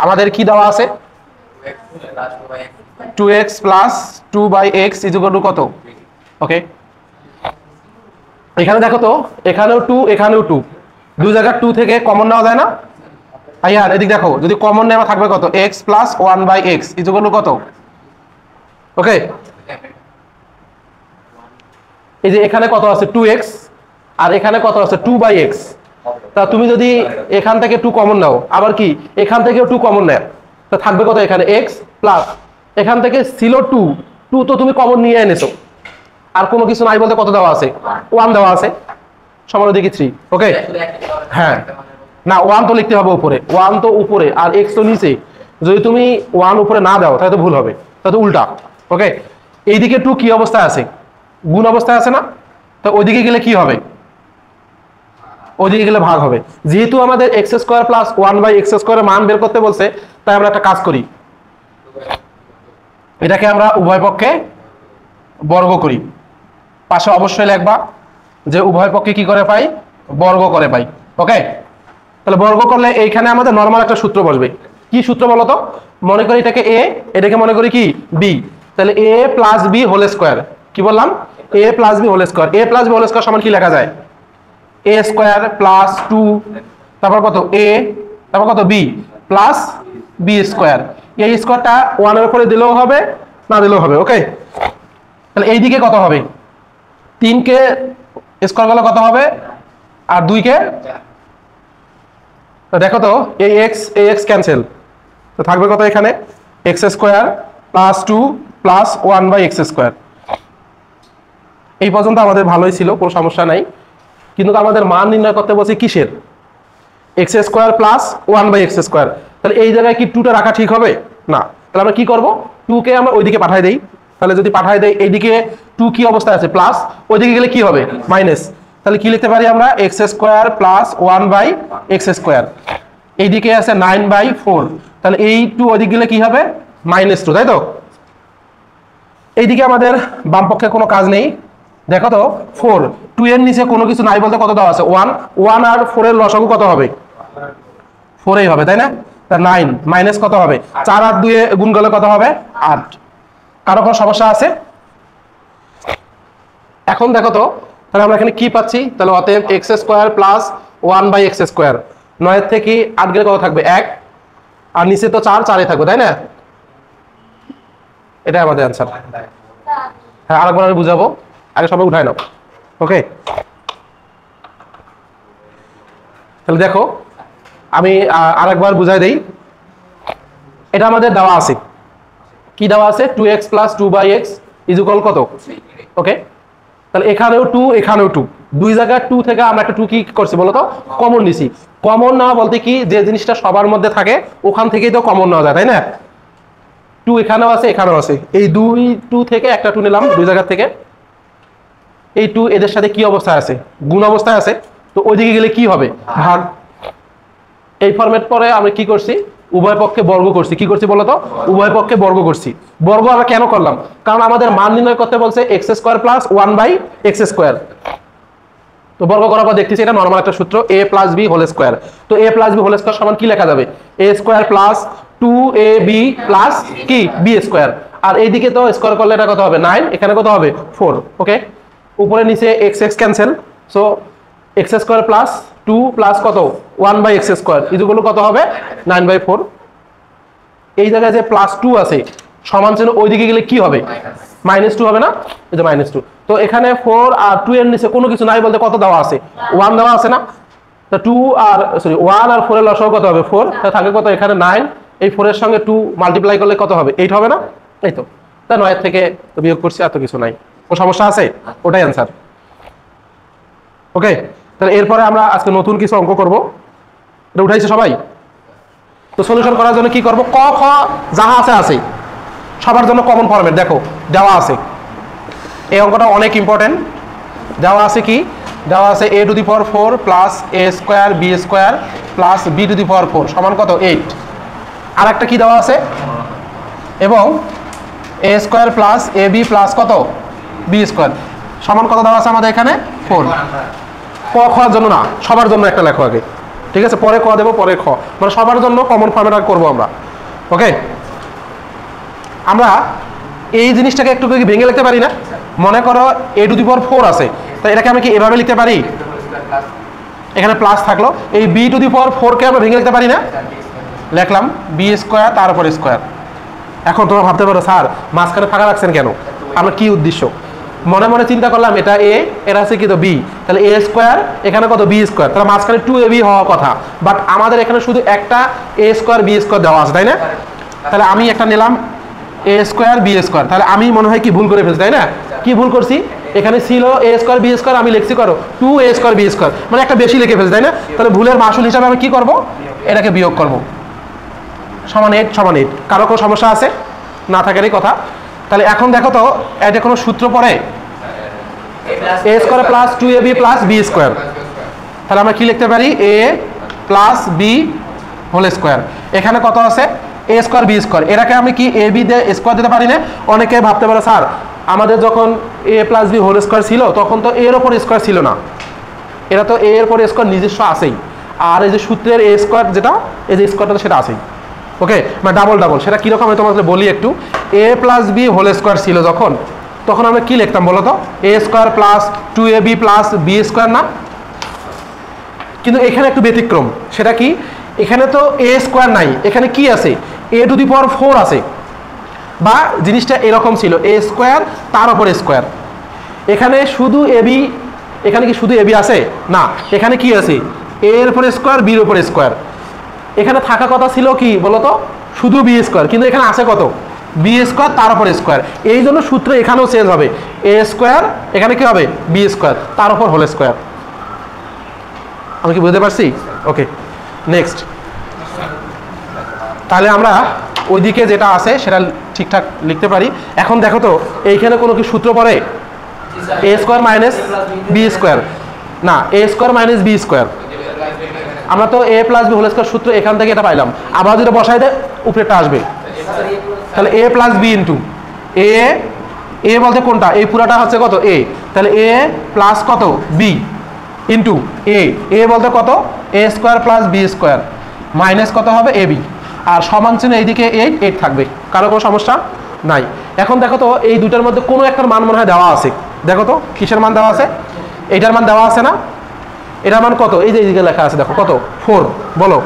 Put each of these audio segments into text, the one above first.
আমাদের কি দেওয়া আছে 2x plus 2/x equal to কত ওকে এখানে দেখো তো এখানেও 2 এখানেও 2 দুই জায়গা 2 থেকে কমন নেওয়া যায় না আইয়ার এদিক দেখো যদি কমন নেওয়া থাকবে কত x plus 1/x equal to কত ওকে এই যে এখানে কত আছে 2x আর এখানে কত আছে 2/x তা তুমি যদি এখান থেকে 2 কমন নাও আবার কি এখান থেকেও 2 কমন নাও তা থাকবে কত এখানে x প্লাস এখান থেকে ছিল 2 2 তো তুমি কমন নিয়ে এনেছো আর কোনো কিছু নাই বলতে কত দেওয়া আছে 1 দেওয়া আছে সমান দিকে 3 ওকে হ্যাঁ না 1 তো লিখতে হবে উপরে 1 তো উপরে আর x তো নিচে যদি তুমি 1 উপরে না দাও তাহলে তো ভুল হবে তাহলে তো উল্টা ওকে এইদিকে 2 কি অবস্থায় আছে গুণ অবস্থায় আছে না তো ওইদিকে গেলে কি হবে ওইদিকে গেলে ভাগ হবে যেহেতু আমাদের x² + 1/x² এর মান বের করতে বলছে তাই আমরা একটা কাজ করি এটাকে আমরা উভয় পক্ষে বর্গ করি পাশে অবশ্যই লিখবা যে উভয় পক্ষে কি করে পাই বর্গ করে পাই ওকে তাহলে বর্গ করলে এইখানে আমাদের নরমাল একটা সূত্র বসবে কি সূত্র বলো তো মনে করি এটাকে a এটাকে মনে করি কি b তাহলে a + b হোল স্কয়ার কি বললাম a + b whole square a + b whole square সমান কি লেখা যায় a স্কয়ার প্লাস 2 তারপর কত a তারপর কত b প্লাস b স্কয়ার এই স্কয়ারটা 1 এর উপরে দিলেও হবে না দিলেও হবে ওকে তাহলে এই দিকে কত হবে 3 কে স্কয়ার করলে কত হবে আর 2 কে তো দেখো তো এই x ক্যান্সেল তো থাকবে কত এখানে x² + 2 + 1/x²। এই পর্যন্ত আমাদের ভালোই ছিল কোনো সমস্যা নাই কিন্তু আমাদের মান নির্ণয় করতে বলছি কিসের x² + 1/x²। তাহলে এই জায়গায় কি 2টা রাখা ঠিক হবে না তাহলে আমরা কি করব 2 কে আমরা ওইদিকে পাঠিয়ে দেই তাহলে যদি পাঠিয়ে দেই এইদিকে 2 কি অবস্থায় আছে প্লাস ওইদিকে গেলে কি হবে মাইনাস তাহলে কি লিখতে পারি আমরা x² + 1/x²। এইদিকে আছে 9/4 তাহলে এই 2 ওইদিকে গেলে কি হবে -2 তাই তো এইদিকে আমাদের বাম পক্ষে কোনো কাজ নেই দেখো তো 4 2 এর নিচে কোনো কিছু নাই বলতে কত দেওয়া আছে 1 1 আর 4 এর লসাগু কত হবে 4 এই হবে তাই না তা 9 মাইনাস কত হবে 4 আর 2 এ গুণ করলে কত হবে 8 কারো কোনো সমস্যা আছে এখন দেখো তো তাহলে আমরা এখানে কি পাচ্ছি তাহলে অতএব x² + 1/x²। 9 এর থেকে 8 গেলে কত থাকবে 1 আর নিচে তো 4 4 থাকবে তাই না এটা আমাদের आंसर হ্যাঁ আরেকবার আমি বুঝাবো আগে সবাই উঠায় নাও ওকে তাহলে দেখো আমি আরেকবার বুঝাই দেই এটা আমাদের দেওয়া আছে কি দেওয়া আছে 2x + 2/x = কত ওকে তাহলে এখানেও 2 এখানেও 2 দুই জায়গায় 2 থেকে আমরা একটা 2 কি করছি বলো তো কমন নিছি কমন না বলতে কি যে জিনিসটা সবার মধ্যে থাকে ওখান থেকেই তো কমন নেওয়া যায় তাই না 2 এখানেও আছে এখানেও আছে এই 2 থেকে একটা 2 নিলাম দুই জায়গা থেকে এই 2 এদের সাথে কি অবস্থায় আছে গুণ অবস্থায় আছে তো ওইদিকে গেলে কি হবে ভাগ এই ফরম্যাট পরে আমরা কি করছি উভয় পক্ষে বর্গ করছি কি করছি বলো তো উভয় পক্ষে বর্গ করছি বর্গ আমরা কেন করলাম কারণ আমাদের মান নির্ণয় করতে বলছে x² + 1/x²। তো বর্গ করার পর দেখতেছি এটা নরমাল একটা সূত্র a + b হোল স্কয়ার তো a + b হোল স্কয়ার সমান কি লেখা যাবে a² + 2ab + কি b² আর এইদিকে তো স্কয়ার করলে এটা কত হবে 9 এখানে কত হবে 4 ওকে উপরে নিচে x ক্যান্সেল সো x² + 2 + কত 1/x² ইকুয়াল কত হবে 9/4। এই জায়গায় যে +2 আছে সমান চিহ্ন ওইদিকে গেলে কি হবে -2 হবে না এই যে -2 তো এখানে 4 আর 2 এর নিচে কোনো কিছু নাই বলতে কত দেওয়া আছে 1 দেওয়া আছে না তো 2 আর সরি 1 আর 4 এর লসাগু কত হবে 4 তা থাকে কত এখানে 9 এই 4 এর সঙ্গে 2 মাল্টিপ্লাই করলে কত হবে 8 হবে না এই তো তা 9 এর থেকে তো বিয়োগ করছি এত কিছু নাই কোনো সমস্যা আছে ওটাই आंसर ওকে তাহলে এরপরে আমরা আজকে নতুন কিছু অঙ্ক করব এটা উঠাইছে সবাই তো সলিউশন করার জন্য কি করব ক খ যাহা আছে আছে সবার জন্য কমন ফরম্যাট দেখো দেওয়া আছে এই অঙ্কটা অনেক ইম্পর্টেন্ট দেওয়া আছে কি দেওয়া আছে a⁴ plus a² b² plus b⁴ সমান কত 8 আর একটা কি দেওয়া আছে এবং a² প্লাস ab প্লাস কত b² সমান কত দেওয়া আছে আমাদের এখানে 4 ক খাওয়ার জন্য না সবার জন্য একটা লেখো আগে ঠিক আছে, পরে ক দেবো, পরে খ, মানে সবার জন্য কমন ফর্মেট করবো আমরা। ওকে, আমরা এই জিনিসটাকে একটু ভেঙে লিখতে পারি না? মনে করো a টু দি পাওয়ার 4 আছে, তাই এটাকে আমি কি এভাবে লিখতে পারি? এখানে প্লাস থাকলো, এই b টু দি পাওয়ার 4 কে আমরা ভেঙে লিখতে পারি না? লিখলাম b স্কয়ার তার উপর স্কয়ার। এখন তোমরা ভাবতে পারো স্যার মাঝখানে ফাঁকা রাখছেন কেন, আমরা কি উদ্দেশ্য? মনে মনে চিন্তা করলাম এটা a, এটা আছে কি তো b, তাহলে a স্কয়ার, এখানে কত b স্কয়ার, তাহলে মাঝখানে 2ab হওয়ার কথা, বাট আমাদের এখানে শুধু একটা a স্কয়ার b স্কয়ার দেওয়া আছে, তাই না? তাহলে আমি একটা নিলাম a স্কয়ার b স্কয়ার, তাহলে আমি মনে হয় কি ভুল করে ফেলছি, তাই না? কি ভুল করছি? এখানে ছিল a স্কয়ার b স্কয়ার, আমি লিখছি করো 2a স্কয়ার b স্কয়ার, মানে একটা বেশি লিখে ফেলছি, তাই না? তাহলে ভুলের মাসুল হিসাবে আমি কি করব? এটাকে বিয়োগ করব, সমান 8 সমান 8। কারো কোনো সমস্যা আছে? না থাকারই কথা। তাহলে এখন দেখো তো এটা কোনো সূত্র পড়ে? a square plus 2ab plus b square, তাহলে আমরা কি লিখতে পারি? a plus b whole square. এখানে কত আছে? a স্কয়ার b স্কয়ার, এটাকে আমি কি ab দিয়ে স্কয়ার দিতে পারি না? অনেকে ভাবতে পারে স্যার আমাদের যখন a plus b whole square ছিল তখন তো a এর উপর স্কয়ার ছিল না, এটা তো a এর উপর স্কয়ার নিজস্ব আছেই, আর এই যে সূত্রের a স্কয়ার যেটা, এই যে স্কয়ারটা সেটা আছেই। ওকে, মানে ডাবল ডাবল, সেটা কীরকম আমি তোমাকে বলি একটু। a plus b whole square ছিল যখন, তখন আমরা কি লিখতাম বলো তো? a square plus 2ab plus b square না? কিন্তু এখানে একটু ব্যতিক্রম, সেটা কি? এখানে তো a স্কয়ার নাই, এখানে কি আছে? a টু দি পাওয়ার 4 আছে, বা জিনিসটা এরকম ছিল a স্কয়ার তার উপর স্কয়ার। এখানে শুধু ab, এখানে কি শুধু ab আছে? না, এখানে কি আছে? a এর উপর স্কয়ার, b এর উপর স্কয়ার। এখানে থাকা কথা ছিল কি বলতো? শুধু b স্কয়ার, কিন্তু এখানে আছে কত? b স্কয়ার তার উপর স্কয়ার। এই জন্য সূত্র এখানেও চেঞ্জ হবে, a স্কয়ার, এখানে কি হবে? b স্কয়ার তার উপর হোল স্কয়ার। আমি কি বুঝতে পারছি? ওকে, নেক্সট। তাহলে আমরা ওইদিকে যেটা আছে সেটা ঠিকঠাক লিখতে পারি। এখন দেখো তো এইখানে কোনো কি সূত্র পড়ে? a square minus b square, না a square minus b square. আমরা তো a plus b whole square সূত্র এখান থেকে এটা পাইলাম, আবার যেটা বসাই দেয় উপরেটা আসবে, তাহলে a plus b into a বলতে কোনটা? এই পুরাটা হচ্ছে কত? a, তাহলে a প্লাস কত? b ইন্টু a বলতে কত? a square plus b square minus কত হবে? ab, আর সমান চিহ্ন এইদিকে 8 থাকবে। কারো কোনো সমস্যা নাই? এখন দেখো তো এই দুটার মধ্যে কোনো একটার মান মনে হয় দেওয়া আছে, দেখো তো কিসের মান দেওয়া আছে? এইটার মান দেওয়া আছে না? এটার মান কত? এই যে এইদিকে লেখা আছে দেখো কত? 4, বলো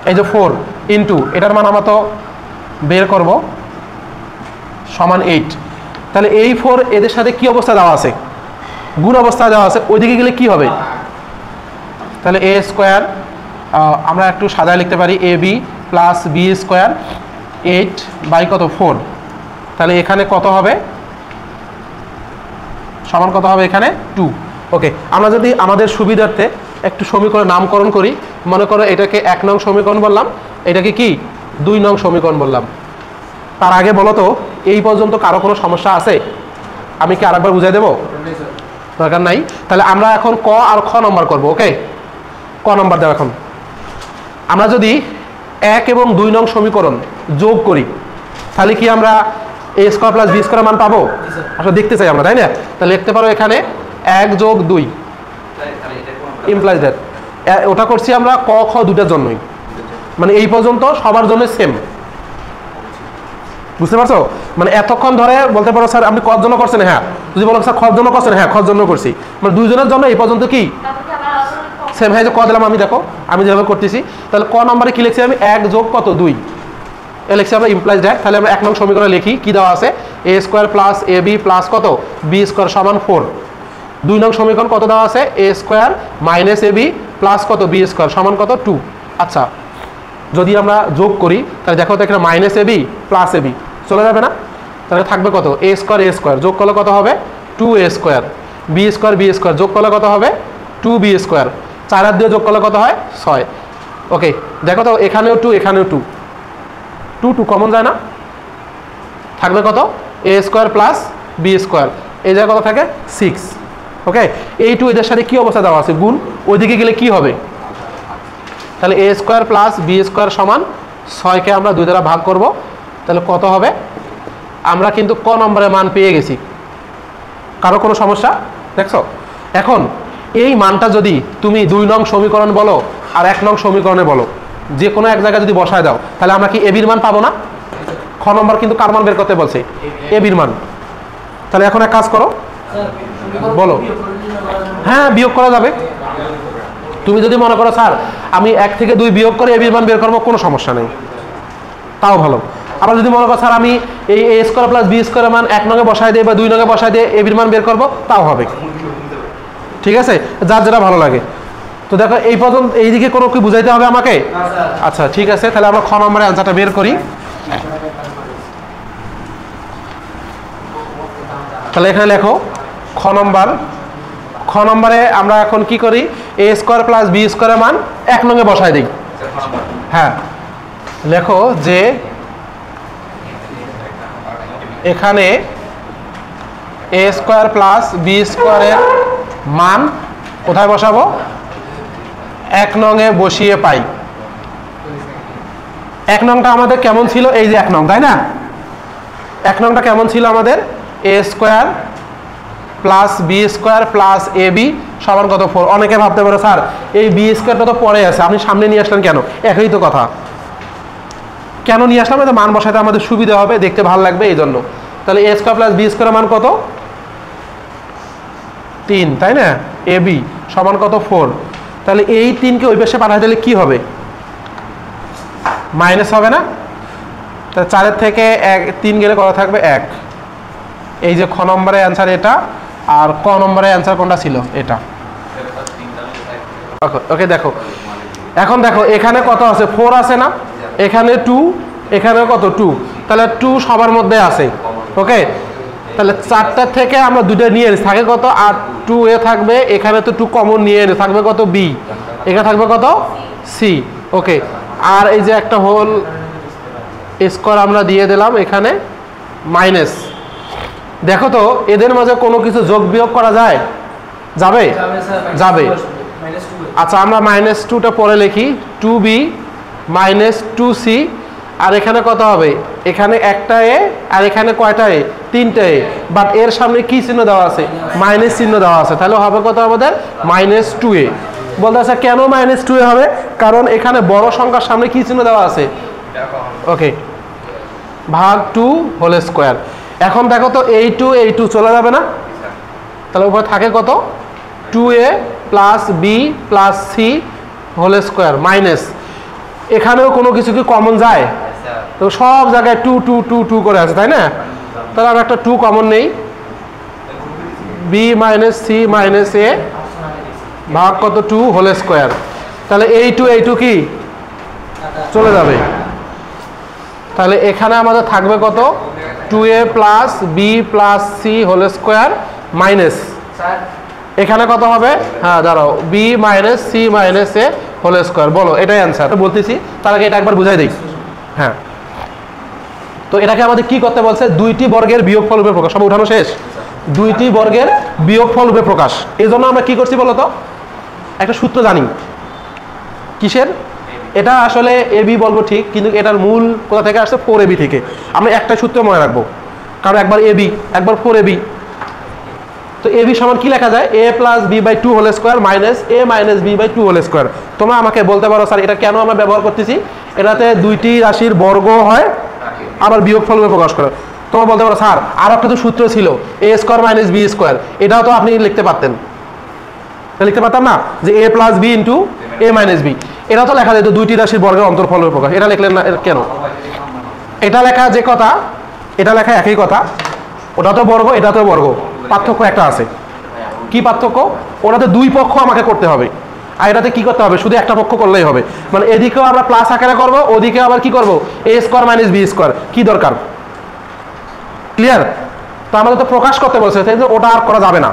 এই যে 4 ইন্টু এটার মান আমরা তো বের করব সমান 8। তাহলে এই 4 এদের সাথে কি অবস্থা দেওয়া আছে? গুণ অবস্থা দেওয়া আছে, ওইদিকে গেলে কি হবে? তাহলে a স্কয়ার, আমরা একটু সাজায় লিখতে পারি ab plus b square 8 by কত? 4। তাহলে এখানে কত হবে? সমান কত হবে? এখানে 2। ওকে, আমরা যদি আমাদের সুবিধার্থে একটু সমীকরণ নামকরণ করি, মনে করো এটাকে 1 নং সমীকরণ বললাম, এটাকে কি 2 নং সমীকরণ বললাম। তার আগে বলো তো এই পর্যন্ত কারো কোনো সমস্যা আছে? আমি কি আরেকবার বুঝাই দেবো? দরকার নাই। তাহলে আমরা এখন ক আর খ নম্বর করবো। ওকে, ক নম্বর দেব। এখন আমরা যদি 1 এবং 2 নং সমীকরণ যোগ করি তাহলে কি আমরা a square plus b square মান পাবো? আসলে দেখতে চাই আমরা, তাই না? তাহলে লিখতে পারো এখানে 1 যোগ 2 ইমপ্লাইজ দ্যাট, ওটা করছি আমরা ক খ দুটার জন্যই, মানে এই পর্যন্ত সবার জন্য সেম। বুঝতে পারছো? মানে এতক্ষণ ধরে বলতে পারো স্যার আপনি কত জন্য করছেন? হ্যাঁ, যদি বলো স্যার খর জন্য করছেন, হ্যাঁ খর জন্য করছি, মানে দুইজনের জন্য এই পর্যন্ত কি সেম। হ্যাঁ, যে ক দিলাম আমি, দেখো আমি যেভাবে করতেছি। তাহলে ক নম্বরে কি লিখছি আমি? 1 যোগ কত? 2 এ লিখছি আমরা ইমপ্লাইজ দ্যাট। তাহলে আমরা 1 নং সমীকরণে লিখি কি দেওয়া আছে? a square plus ab plus কত? b স্কয়ার সমান 4। 2 নং সমীকরণ কত দেওয়া আছে? a square minus ab plus কত? b স্কয়ার সমান কত? 2। আচ্ছা, যদি আমরা যোগ করি তাহলে দেখো তো এখানে মাইনাস ab প্লাস ab চলে যাবে না? তাহলে থাকবে কত? a স্কয়ার যোগ করলে কত হবে? 2a স্কয়ার, b স্কয়ার যোগ করলে কত হবে? 2b স্কয়ার, 4 আর 2 যোগ করলে কত হয়? 6। ওকে, দেখো তো এখানেও 2, এখানেও 2, 2 কমন যায় না? থাকবে কত? a square plus b square, এই জায়গায় কত থাকে? 6। ওকে, এই 2 এদের সাথে কি অবস্থা দেওয়া আছে? গুণ। ওইদিকে গেলে কি হবে? তাহলে a square plus b square সমান 6 কে আমরা 2 দ্বারা ভাগ করব, তাহলে কত হবে? আমরা কিন্তু ক নম্বরের মান পেয়ে গেছি। কারো কোনো সমস্যা? দেখছো? এখন এই মানটা যদি তুমি 2 নং সমীকরণ বলো আর 1 নং সমীকরণে বলো, যে কোনো এক জায়গায় যদি বসায় দাও তাহলে আমরা কি এ বির মান পাবো না? খ নম্বর কিন্তু কার মান বের করতে বলছে? এ বির মান। তাহলে এখন এক কাজ করো, বলো। হ্যাঁ, বিয়োগ করা যাবে। তুমি যদি মনে করো স্যার আমি 1 থেকে 2 বিয়োগ করে এ বির মান বের করবো, কোনো সমস্যা নেই, তাও ভালো। আবার যদি মনে করো স্যার আমি এই এ স্কোয়ার প্লাস বি স্কোয়ারের মান 1 নঙে বসায় দিয়ে বা 2 নঙে বসায় দিয়ে এ বির মান বের করবো, তাও হবে। ঠিক আছে, যার যেটা ভালো লাগে। তো দেখো এই পর্যন্ত এইদিকে কোনো কি বুঝাইতে হবে আমাকে? আচ্ছা ঠিক আছে, তাহলে আমরা খ নম্বরে অ্যান্সারটা বের করি। তাহলে এখানে লেখো খ নম্বরে আমরা এখন কি করি, এ স্কোয়ার প্লাস বি স্কোয়ারের মান 1 নঙে বসায় দিই। হ্যাঁ, লেখো যে এখানে এ স্কোয়ার প্লাস বি স্কোয়ারের মান কোথায় বসাবো? 1 নঙে বসিয়ে পাই। 1 নংটা আমাদের কেমন ছিল? এই যে 1 নং, তাই না? 1 নংটা কেমন ছিল আমাদের? A square plus B square plus A B সমান কত? 4। অনেকে ভাবতে পারে স্যার এই বি স্কোয়ারটা তো পরে আছে, আপনি সামনে নিয়ে আসলেন কেন? একই তো কথা, কেন নিয়ে আসলাম? এটা মান বসাতে আমাদের সুবিধা হবে, দেখতে ভালো লাগবে, এই জন্য। তাহলে এ স্কোয়ার প্লাস বি স্কোয়ারের মান কত? 3, তাই না? এ বি সমান কত? 4। তাহলে এই 3কে ওই পাশে পাঠাতে দিলে কি হবে? মাইনাস হবে না? তাহলে 4 থেকে 3 গেলে কত থাকবে? 1। এই যে খ নম্বরের অ্যান্সার এটা, আর ক নম্বরের অ্যান্সার কোনটা ছিল? এটা। ওকে, দেখো এখন দেখো এখানে কত আছে? 4 আছে না? এখানে 2, এখানে কত? 2। তাহলে 2 সবার মধ্যে আছে। ওকে, তাহলে 4টা থেকে আমরা 2টা নিয়ে নিই, থাকে কত? আর 2 এ থাকবে, এখানে তো 2 কমন নিয়ে নিই, থাকবে কত? বি। এখানে থাকবে কত? সি। ওকে, আর এই যে একটা হোল স্কোয়ার আমরা দিয়ে দিলাম এখানে, মাইনাস। দেখো তো এদের মাঝে কোনো কিছু যোগ বিয়োগ করা যায়? যাবে? যাবে। আচ্ছা, আমরা -2টা পরে লিখি, 2b মাইনাস 2c। আর এখানে কত হবে? এখানে একটা এ, আর এখানে কয়টা এ? 3টা এ। বাট এর সামনে কি চিহ্ন দেওয়া আছে? মাইনাস চিহ্ন দেওয়া আছে। তাহলে হবে কত আমাদের? -2a। বলতে আছে কেন -2a হবে? কারণ এখানে বড় সংখ্যার সামনে কি চিহ্ন দেওয়া আছে? ওকে, ভাগ 2 হোল স্কোয়ার। এখন দেখো তো এই 2 চলে যাবে না? তাহলে উপরে থাকে কত? 2a plus B plus C whole square minus, এখানেও কোনো কিছু কি কমন যায়? তো সব জায়গায় 2 2 2 2 করে আছে, তাই না? তাহলে আমরা একটা 2 কমন নেই, বি মাইনাস সি মাইনাস এ ভাগ কত? 2 হোল স্কোয়ার। তাহলে এই 2 কি চলে যাবে? তাহলে এখানে আমাদের থাকবে কত? 2a plus B plus C whole square minus, এখানে কত হবে? হ্যাঁ দাঁড়াও, B minus C minus A whole square. বলো, এটাই অ্যান্সার বলতেছি, তার আগে এটা একবার বুঝাই দিই। হ্যাঁ, তো এটাকে আমাদের কি করতে বলছে? 2টি বর্গের বিয়োগফল রূপে প্রকাশ। সব উঠানো শেষ? 2টি বর্গের বিয়োগফল রূপে প্রকাশ। এই জন্য আমরা কি করছি বলতো? একটা সূত্র জানি। কিসের? এটা আসলে এবি বলবো ঠিক, কিন্তু এটার মূল কোথা থেকে আসছে? 4ab থেকে। আমরা একটা সূত্র মনে রাখবো, কারণ একবার এবি একবার 4ab। তো এবি সমান কি লেখা যায়? a plus B by 2 whole square minus a minus B by 2 whole square. তোমরা আমাকে বলতে পারো স্যার এটা কেন আমরা ব্যবহার করতেছি? এটাতে 2টি রাশির বর্গ হয়, আবার বিয়োগফল রূপে প্রকাশ করে। তোমরা বলতে পারো স্যার আর একটা তো সূত্র ছিল a square minus B square, এটাও তো আপনি লিখতে পারতেন। লিখতে পারতাম না যে a plus B into a minus B? এটা তো লেখা যেত 2টি রাশির বর্গের অন্তরফল রূপে প্রকাশ। এটা লিখলেন না কেন? এটা লেখা যে কথা, এটা লেখা একই কথা, ওটা তো বর্গ এটা তো বর্গ, পার্থক্য একটা আছে। কি পার্থক্য? ওটাতে 2 পক্ষ আমাকে করতে হবে, আর এটাতে কি করতে হবে? শুধু একটা পক্ষ করলেই হবে। মানে এদিকেও আমরা প্লাস আকারে করবো, ওদিকে আবার কি করবো? a square minus B square. কি দরকার? ক্লিয়ার? তো আমাদের তো প্রকাশ করতে বলছে, তাই ওটা আর করা যাবে না।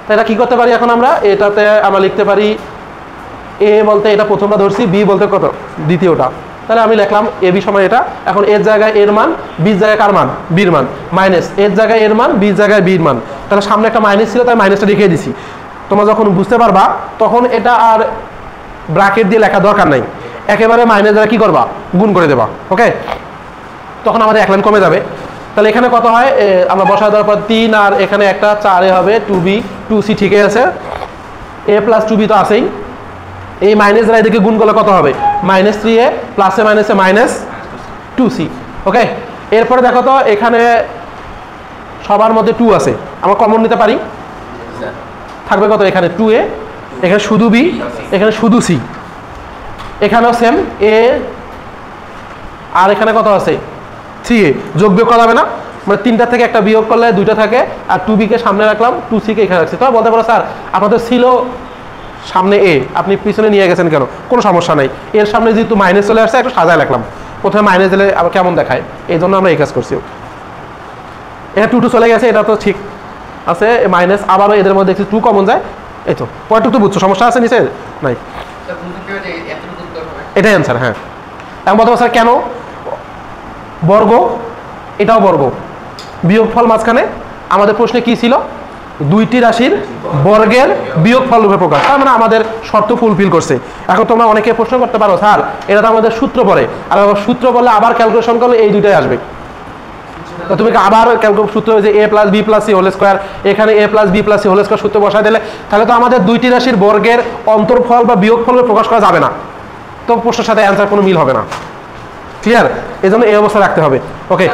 তাই এটা কি করতে পারি এখন আমরা? এটাতে আমরা লিখতে পারি a বলতে এটা প্রথমটা ধরছি, b বলতে কত? দ্বিতীয়টা। তাহলে আমি লিখলাম a b সমান এটা। এখন এর জায়গায় এর মান, বির জায়গায় কার মান? বির মান, মাইনাস এর জায়গায় এর মান, বির জায়গায় বির মান। তাহলে সামনে একটা মাইনাস ছিল, তাই মাইনাসটা লিখে দিছি। তোমরা যখন বুঝতে পারবা তখন এটা আর ব্র্যাকেট দিয়ে লেখা দরকার নাই, একেবারে মাইনাস দ্বারা কি করবা? গুণ করে দেবা। ওকে, তখন আমাদের 1 লাইন কমে যাবে। তাহলে এখানে কত হয়? আমরা বসায় দেওয়ার পর 3, আর এখানে একটা 4 হবে 2b 2c। ঠিকই আছে, a প্লাস 2b তো আছেই। এই মাইনাস দ্বারা এদিকে গুণ করলে কত হবে -3a প্লাসে মাইনাসে -2c। ওকে, এরপরে দেখো তো এখানে সবার মধ্যে 2 আছে, আমরা কমন নিতে পারি, থাকবে কত এখানে 2a, এখানে শুধু b, এখানে শুধু c, এখানেও সেম a, আর এখানে কত আছে 3a, যোগ বিয়োগ করা যাবে না, মানে 3টা থেকে একটা বিয়োগ করলে 2টা থাকে, আর 2b কে সামনে রাখলাম, 2c কে এখানে রাখছি। তো বলতে পারো স্যার আপনাদের ছিল সামনে a, আপনি পিছনে নিয়ে গেছেন কেন? কোনো সমস্যা নাই, এর সামনে যেহেতু মাইনাস চলে আসছে একটু সাজায় রাখলাম, প্রথমে মাইনাস দিলে আবার কেমন দেখায়, এই জন্য আমরা এই কাজ করছি। এটা 2 চলে গেছে, এটা তো ঠিক আছে, মাইনাস আবারও এদের মধ্যে দেখছি 2 কমন যায়, এই তো পয়েন্টটুকু তো বুঝছো, সমস্যা আছে নিচে নাই, এটাই অ্যান্সার। হ্যাঁ, এখন বলতে পারো স্যার কেন বর্গ, এটাও বর্গ, বিয়োগফল মাঝখানে, আমাদের প্রশ্নে কি ছিল দুইটি রাশির বর্গের বিয়োগফল রূপে প্রকাশ, তার মানে আমাদের শর্ত ফুলফিল করছে। এখন তোমরা অনেকে প্রশ্ন করতে পারো স্যার এটা তো আমাদের সূত্র পড়ে, আর সূত্র বললে আবার ক্যালকুলেশন করলে এই দুইটাই আসবে, তো তুমি আবার সূত্র যে a plus B plus C whole square, এখানে a plus B plus C whole square সূত্র বসায় দিলে তাহলে তো আমাদের দুইটি রাশির বর্গের অন্তর্ফল বা বিয়োগফল প্রকাশ করা যাবে না, তো প্রশ্নের সাথে অ্যান্সার কোনো মিল হবে না। ক্লিয়ার? এই জন্য এই অবস্থা রাখতে হবে। ওকে।